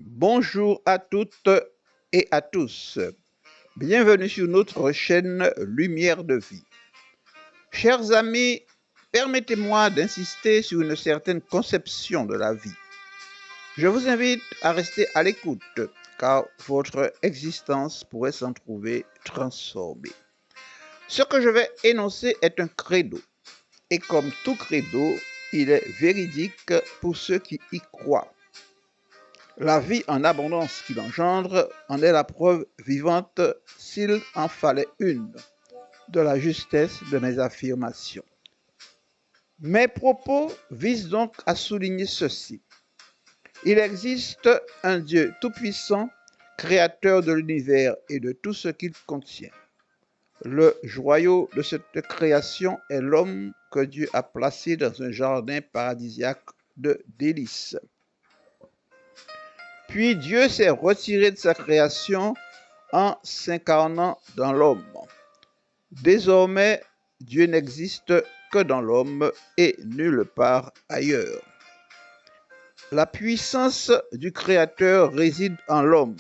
Bonjour à toutes et à tous. Bienvenue sur notre chaîne Lumière de vie. Chers amis, permettez-moi d'insister sur une certaine conception de la vie. Je vous invite à rester à l'écoute car votre existence pourrait s'en trouver transformée. Ce que je vais énoncer est un credo et comme tout credo, il est véridique pour ceux qui y croient. La vie en abondance qu'il engendre en est la preuve vivante, s'il en fallait une, de la justesse de mes affirmations. Mes propos visent donc à souligner ceci. Il existe un Dieu tout-puissant, créateur de l'univers et de tout ce qu'il contient. Le joyau de cette création est l'homme que Dieu a placé dans un jardin paradisiaque de délices. Puis Dieu s'est retiré de sa création en s'incarnant dans l'homme. Désormais, Dieu n'existe que dans l'homme et nulle part ailleurs. La puissance du Créateur réside en l'homme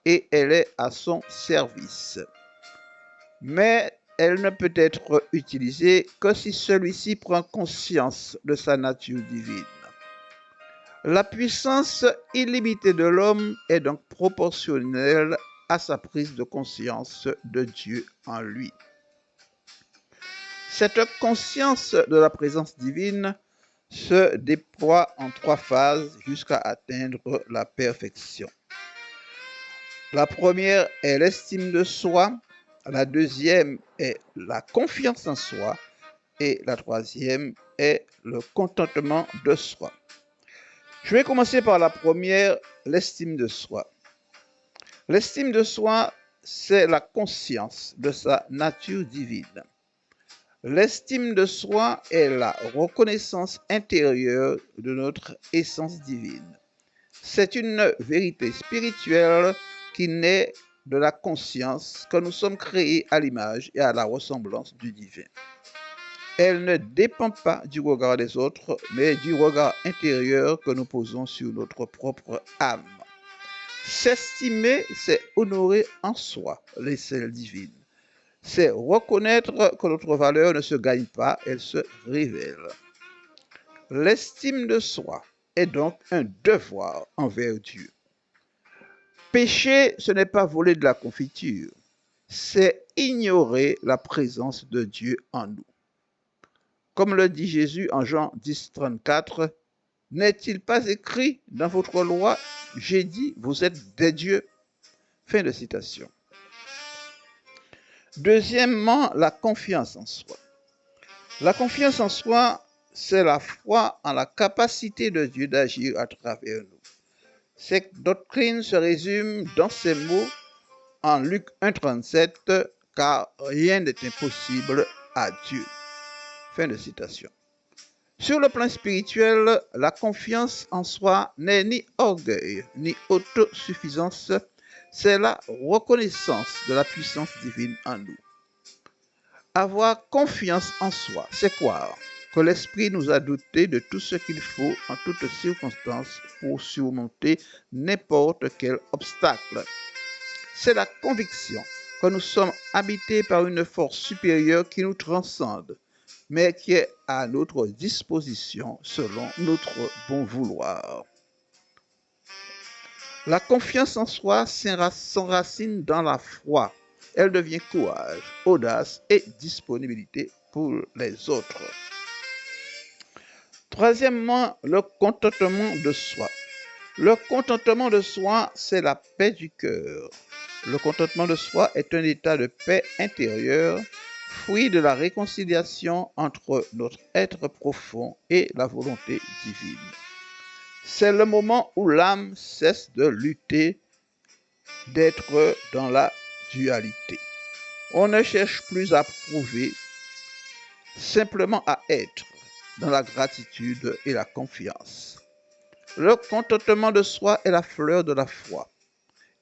et elle est à son service. Mais elle ne peut être utilisée que si celui-ci prend conscience de sa nature divine. La puissance illimitée de l'homme est donc proportionnelle à sa prise de conscience de Dieu en lui. Cette conscience de la présence divine se déploie en 3 phases jusqu'à atteindre la perfection. La première est l'estime de soi, la deuxième est la confiance en soi et la troisième est le contentement de soi. Je vais commencer par la première, l'estime de soi. L'estime de soi, c'est la conscience de sa nature divine. L'estime de soi est la reconnaissance intérieure de notre essence divine. C'est une vérité spirituelle qui naît de la conscience que nous sommes créés à l'image et à la ressemblance du divin. Elle ne dépend pas du regard des autres, mais du regard intérieur que nous posons sur notre propre âme. S'estimer, c'est honorer en soi l'essence divine. C'est reconnaître que notre valeur ne se gagne pas, elle se révèle. L'estime de soi est donc un devoir envers Dieu. Pécher, ce n'est pas voler de la confiture, c'est ignorer la présence de Dieu en nous. Comme le dit Jésus en Jean 10, 34, n'est-il pas écrit dans votre loi, j'ai dit, vous êtes des dieux? Fin de citation. Deuxièmement, la confiance en soi. La confiance en soi, c'est la foi en la capacité de Dieu d'agir à travers nous. Cette doctrine se résume dans ces mots en Luc 1,37, car rien n'est impossible à Dieu. Fin de citation. Sur le plan spirituel, la confiance en soi n'est ni orgueil, ni autosuffisance, c'est la reconnaissance de la puissance divine en nous. Avoir confiance en soi, c'est croire que l'Esprit nous a dotés de tout ce qu'il faut en toutes circonstances pour surmonter n'importe quel obstacle. C'est la conviction que nous sommes habités par une force supérieure qui nous transcende, mais qui est à notre disposition selon notre bon vouloir. La confiance en soi s'enracine dans la foi. Elle devient courage, audace et disponibilité pour les autres. Troisièmement, le contentement de soi. Le contentement de soi, c'est la paix du cœur. Le contentement de soi est un état de paix intérieure, fruit de la réconciliation entre notre être profond et la volonté divine. C'est le moment où l'âme cesse de lutter, d'être dans la dualité. On ne cherche plus à prouver, simplement à être dans la gratitude et la confiance. Le contentement de soi est la fleur de la foi.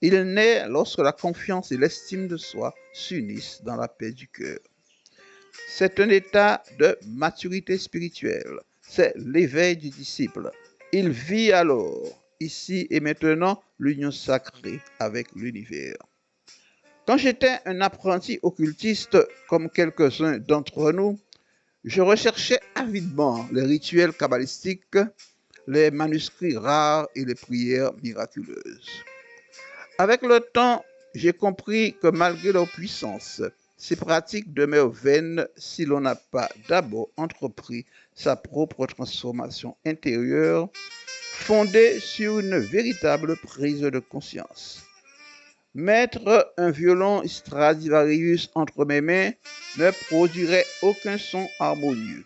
Il naît lorsque la confiance et l'estime de soi s'unissent dans la paix du cœur. C'est un état de maturité spirituelle. C'est l'éveil du disciple. Il vit alors ici et maintenant l'union sacrée avec l'univers. Quand j'étais un apprenti occultiste, comme quelques-uns d'entre nous, je recherchais avidement les rituels kabbalistiques, les manuscrits rares et les prières miraculeuses. Avec le temps, j'ai compris que malgré leur puissance, ces pratiques demeurent vaines si l'on n'a pas d'abord entrepris sa propre transformation intérieure fondée sur une véritable prise de conscience. Mettre un violon Stradivarius entre mes mains ne produirait aucun son harmonieux.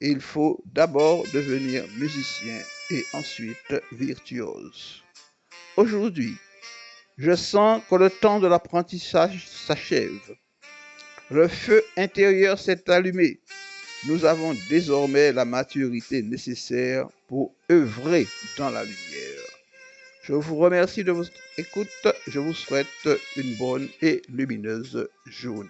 Il faut d'abord devenir musicien et ensuite virtuose. Aujourd'hui, je sens que le temps de l'apprentissage s'achève. Le feu intérieur s'est allumé. Nous avons désormais la maturité nécessaire pour œuvrer dans la lumière. Je vous remercie de votre écoute. Je vous souhaite une bonne et lumineuse journée.